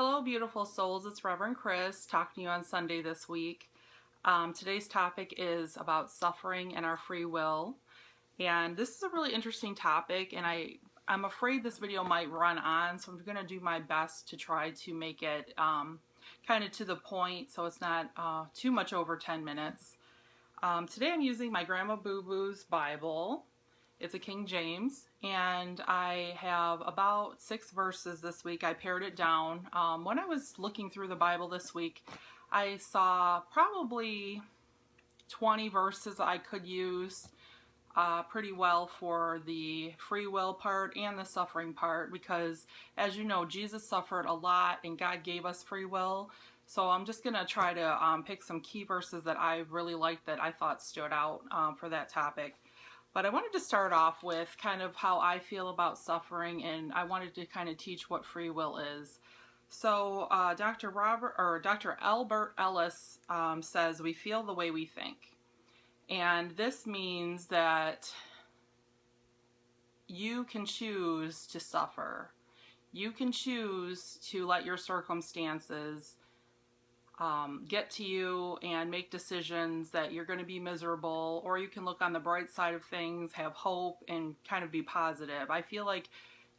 Hello, beautiful souls. It's Reverend Chris talking to you on Sunday this week. Today's topic is about suffering and our free will. And this is a really interesting topic, and I'm afraid this video might run on, so I'm going to do my best to try to make it kind of to the point so it's not too much over 10 minutes. Today I'm using my Grandma Boo Boo's Bible. It's a King James, and I have about 6 verses this week. I pared it down. When I was looking through the Bible this week, I saw probably 20 verses I could use pretty well for the free will part and the suffering part, because as you know, Jesus suffered a lot and God gave us free will. So I'm just going to try to pick some key verses that I really liked that I thought stood out for that topic. But I wanted to start off with kind of how I feel about suffering, and I wanted to kind of teach what free will is. So Dr. Albert Ellis says we feel the way we think. And this means that you can choose to suffer. You can choose to let your circumstances get to you and make decisions that you're going to be miserable, or you can look on the bright side of things, have hope, and kind of be positive. I feel like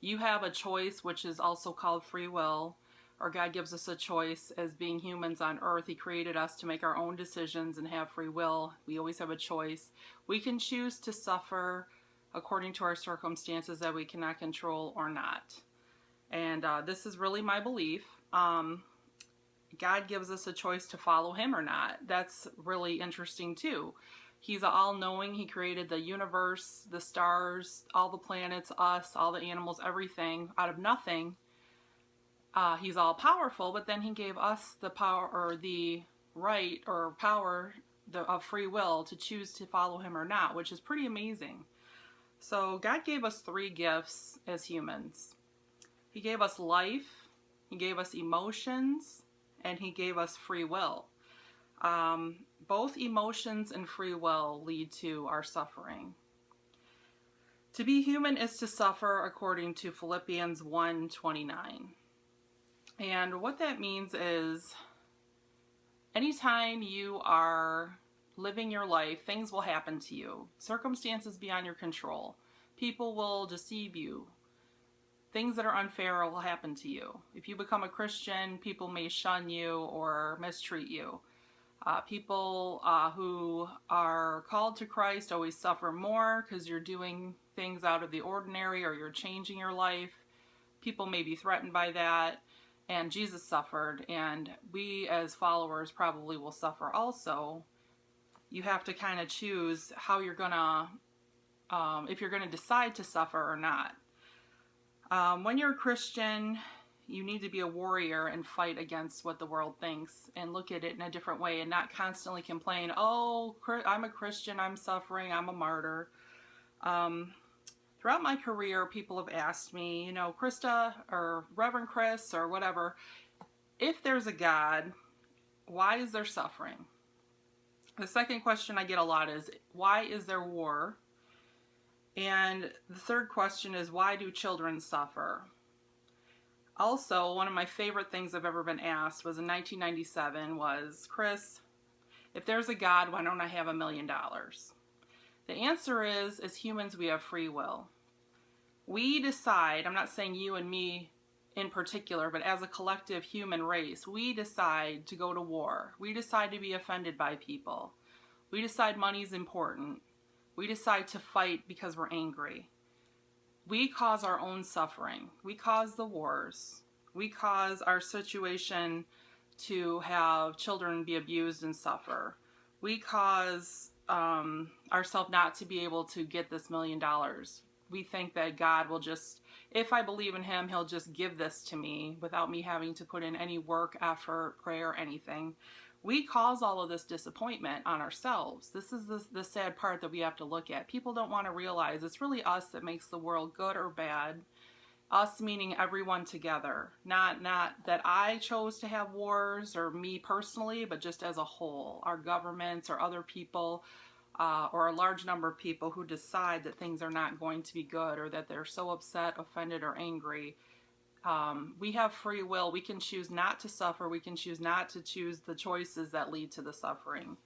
you have a choice, which is also called free will, or God gives us a choice as being humans on earth. He created us to make our own decisions and have free will. We always have a choice. We can choose to suffer according to our circumstances that we cannot control or not. And this is really my belief. God gives us a choice to follow him or not. That's really interesting too. He's all-knowing. He created the universe, the stars, all the planets, us, all the animals, everything out of nothing. He's all-powerful, but then he gave us the power, or the right or power of free will to choose to follow him or not, which is pretty amazing. So God gave us 3 gifts as humans. He gave us life, he gave us emotions, and he gave us free will. Both emotions and free will lead to our suffering. To be human is to suffer, according to Philippians 1:29. And what that means is, anytime you are living your life, things will happen to you. Circumstances beyond your control. People will deceive you. Things that are unfair will happen to you. If you become a Christian, people may shun you or mistreat you. People who are called to Christ always suffer more because you're doing things out of the ordinary, or you're changing your life. People may be threatened by that. And Jesus suffered, and we as followers probably will suffer also. You have to kind of choose how you're gonna, if you're gonna decide to suffer or not. When you're a Christian, you need to be a warrior and fight against what the world thinks and look at it in a different way, and not constantly complain, oh, I'm a Christian, I'm suffering, I'm a martyr. Throughout my career, people have asked me, you know, Krista or Reverend Chris or whatever, if there's a God, why is there suffering? The second question I get a lot is, why is there war? And the third question is, why do children suffer? Also, one of my favorite things I've ever been asked was in 1997 was, Chris, if there's a God, why don't I have $1 million? The answer is, as humans, we have free will. We decide, I'm not saying you and me in particular, but as a collective human race, we decide to go to war. We decide to be offended by people. We decide money's important. We decide to fight because we're angry. We cause our own suffering. We cause the wars. We cause our situation to have children be abused and suffer. We cause ourselves not to be able to get this $1 million. We think that God will just, if I believe in him, he'll just give this to me without me having to put in any work, effort, prayer, anything. We cause all of this disappointment on ourselves. This is the sad part that we have to look at. People don't want to realize it's really us that makes the world good or bad. Us meaning everyone together. Not that I chose to have wars, or me personally, but just as a whole. Our governments or other people, or a large number of people who decide that things are not going to be good, or that they're so upset, offended, or angry. We have free will. We can choose not to suffer. We can choose not to choose the choices that lead to the suffering.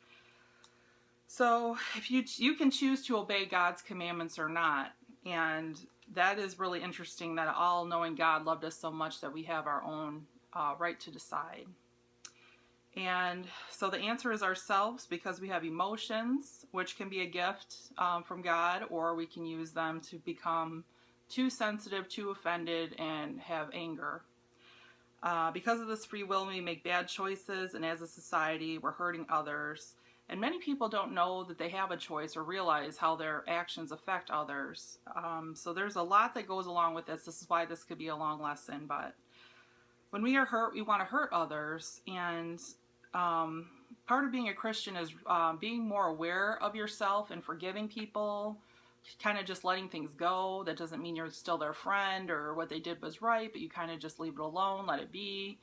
So if you can choose to obey God's commandments or not. And that is really interesting, that all-knowing God loved us so much that we have our own right to decide. And so the answer is ourselves, because we have emotions, which can be a gift from God, or we can use them to become too sensitive, too offended, and have anger. Because of this free will, we make bad choices, and as a society, we're hurting others. And many people don't know that they have a choice or realize how their actions affect others. So there's a lot that goes along with this. This is why this could be a long lesson. But when we are hurt, we want to hurt others. And part of being a Christian is being more aware of yourself and forgiving people, kind of just letting things go. That doesn't mean you're still their friend or what they did was right, but you kind of just leave it alone, let it be.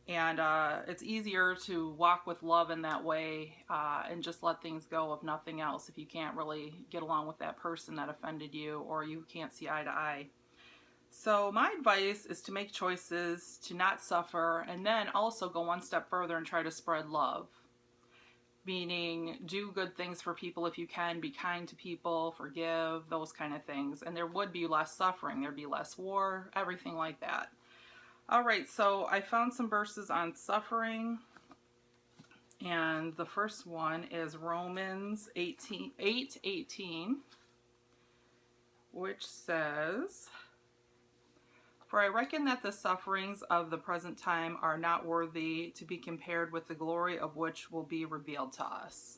And it's easier to walk with love in that way and just let things go, if nothing else, if you can't really get along with that person that offended you, or you can't see eye to eye. So my advice is to make choices, to not suffer, and then also go one step further and try to spread love. Meaning, do good things for people if you can, be kind to people, forgive, those kind of things. And there would be less suffering, there'd be less war, everything like that. All right, so I found some verses on suffering, and the first one is Romans 8:18, which says, "For I reckon that the sufferings of the present time are not worthy to be compared with the glory of which will be revealed to us."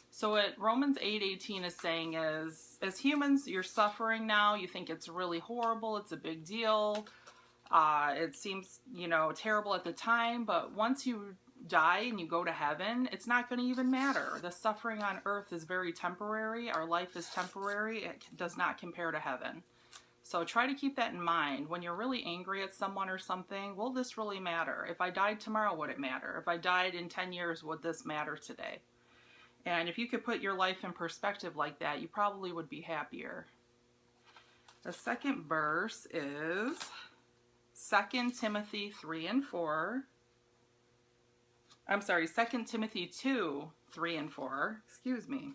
So what Romans 8:18 is saying is, as humans, you're suffering now, you think it's really horrible, it's a big deal, it seems, terrible at the time, but once you die and you go to heaven, it's not going to even matter. The suffering on earth is very temporary. Our life is temporary. It does not compare to heaven. So try to keep that in mind. When you're really angry at someone or something, will this really matter? If I died tomorrow, would it matter? If I died in 10 years, would this matter today? And if you could put your life in perspective like that, you probably would be happier. The second verse is 2 Timothy 3 and 4. I'm sorry, 2 Timothy 2, 3 and 4. Excuse me.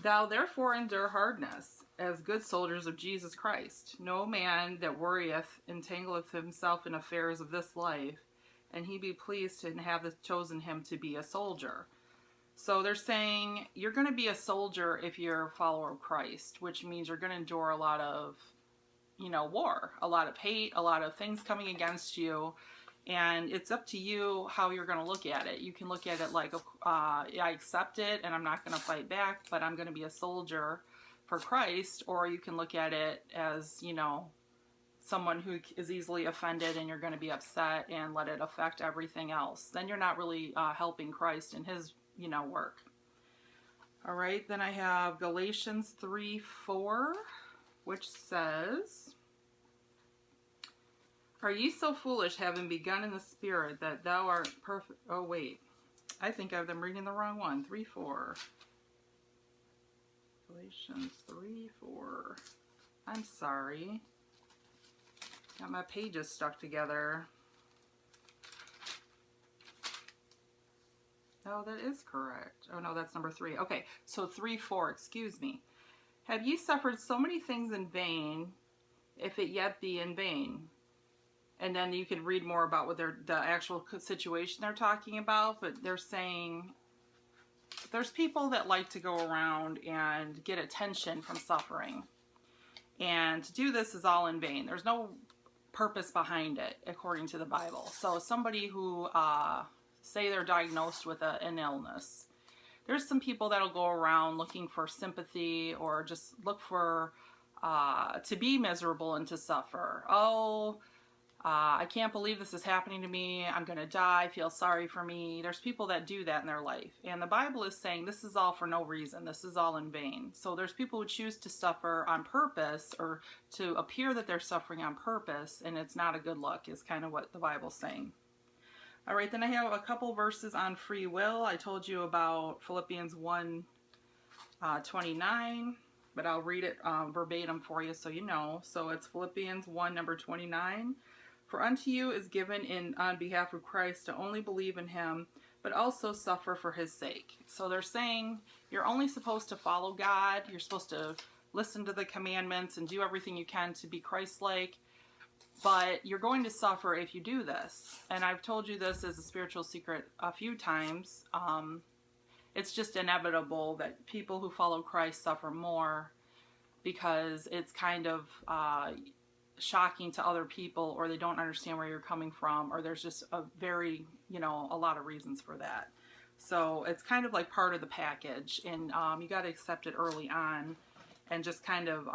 "Thou therefore endure hardness, as good soldiers of Jesus Christ. No man that worrieth entangleth himself in affairs of this life, and he be pleased to have chosen him to be a soldier." So they're saying you're going to be a soldier if you're a follower of Christ, which means you're going to endure a lot of, war, a lot of hate, a lot of things coming against you. And it's up to you how you're going to look at it. You can look at it like, I accept it and I'm not going to fight back, but I'm going to be a soldier for Christ. Or you can look at it as, someone who is easily offended and you're going to be upset and let it affect everything else. Then you're not really helping Christ in his, work. All right, then I have Galatians 3:4, which says, "Are ye so foolish, having begun in the spirit, that thou art perfect?" Oh, wait. I think I'm reading the wrong one. 3:4. Galatians 3:4. I'm sorry. Got my pages stuck together. Oh, that is correct. Oh, no, that's number 3. Okay, so 3:4, excuse me. "Have ye suffered so many things in vain, if it yet be in vain?" And then you can read more about what the actual situation they're talking about, but they're saying there's people that like to go around and get attention from suffering. And to do this is all in vain. There's no purpose behind it, according to the Bible. So somebody who, say they're diagnosed with an illness, there's some people that'll go around looking for sympathy or just look for to be miserable and to suffer. Oh, I can't believe this is happening to me. I'm going to die. Feel sorry for me. There's people that do that in their life. And the Bible is saying this is all for no reason. This is all in vain. So there's people who choose to suffer on purpose or to appear that they're suffering on purpose. And it's not a good look is kind of what the Bible's saying. All right, then I have a couple verses on free will. I told you about Philippians 1:29. but I'll read it verbatim for you so you know. So it's Philippians 1, number 29. For unto you is given on behalf of Christ to only believe in him, but also suffer for his sake. So they're saying you're only supposed to follow God. You're supposed to listen to the commandments and do everything you can to be Christ-like. But you're going to suffer if you do this. And I've told you this as a spiritual secret a few times. It's just inevitable that people who follow Christ suffer more because it's kind of shocking to other people, or they don't understand where you're coming from, or there's just a lot of reasons for that. So it's kind of like part of the package, and you got to accept it early on and just kind of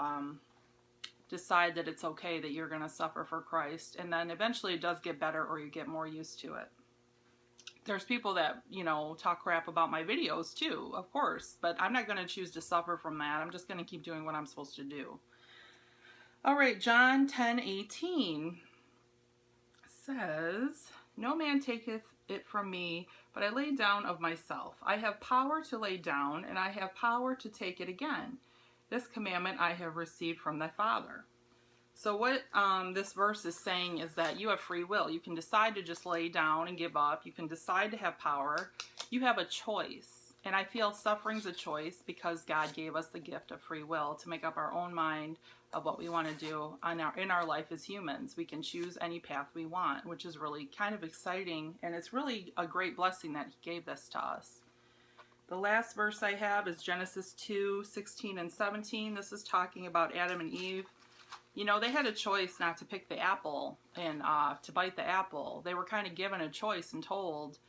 decide that it's okay that you're going to suffer for Christ, and then eventually it does get better, or you get more used to it. There's people that, talk crap about my videos too, of course, but I'm not going to choose to suffer from that. I'm just going to keep doing what I'm supposed to do. All right, John 10:18 says, no man taketh it from me, but I lay down of myself. I have power to lay down, and I have power to take it again. This commandment I have received from thy Father. So what this verse is saying is that you have free will. You can decide to just lay down and give up. You can decide to have power. You have a choice. And I feel suffering's a choice because God gave us the gift of free will to make up our own mind of what we want to do in our life as humans. We can choose any path we want, which is really kind of exciting. And it's really a great blessing that he gave this to us. The last verse I have is Genesis 2:16 and 17. This is talking about Adam and Eve. They had a choice not to pick the apple and to bite the apple. They were kind of given a choice and told,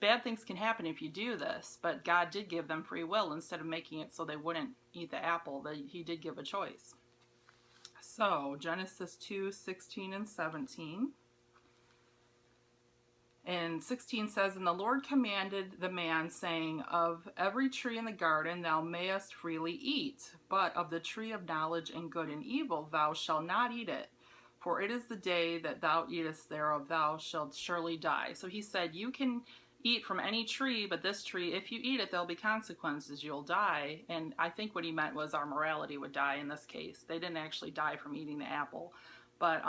bad things can happen if you do this. But God did give them free will instead of making it so they wouldn't eat the apple. He did give a choice. So, Genesis 2:16 and 17. And 16 says, and the Lord commanded the man, saying, of every tree in the garden thou mayest freely eat, but of the tree of knowledge and good and evil thou shalt not eat it. For it is the day that thou eatest thereof, thou shalt surely die. So he said, you can eat from any tree, but this tree, if you eat it, there'll be consequences. You'll die. And I think what he meant was our morality would die in this case. They didn't actually die from eating the apple, but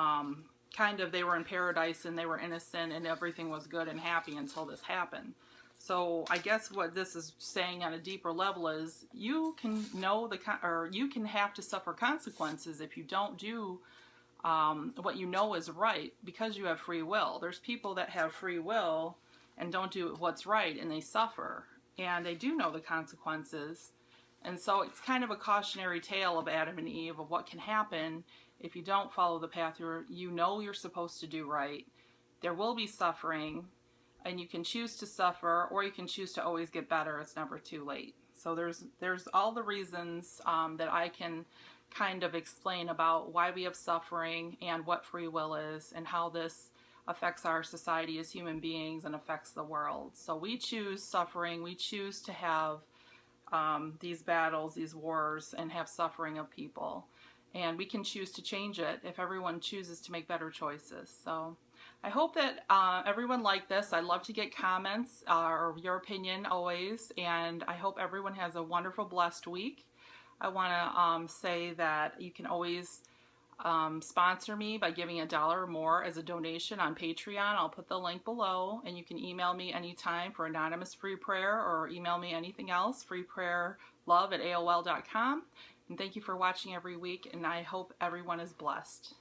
kind of they were in paradise and they were innocent and everything was good and happy until this happened. So I guess what this is saying on a deeper level is you can you can have to suffer consequences if you don't do what you know is right, because you have free will. There's people that have free will and don't do what's right, and they suffer, and they do know the consequences. And so it's kind of a cautionary tale of Adam and Eve of what can happen if you don't follow the path you're supposed to do right. There will be suffering, and you can choose to suffer, or you can choose to always get better. It's never too late. So there's all the reasons that I can kind of explain about why we have suffering and what free will is and how this affects our society as human beings and affects the world. So we choose suffering. We choose to have these battles, these wars, and have suffering of people. And we can choose to change it if everyone chooses to make better choices. So I hope that everyone liked this. I love to get comments or your opinion always. And I hope everyone has a wonderful, blessed week. I want to say that you can always sponsor me by giving $1 or more as a donation on Patreon. I'll put the link below, and you can email me anytime for anonymous free prayer, or email me anything else, freeprayerlove@aol.com. And thank you for watching every week, and I hope everyone is blessed.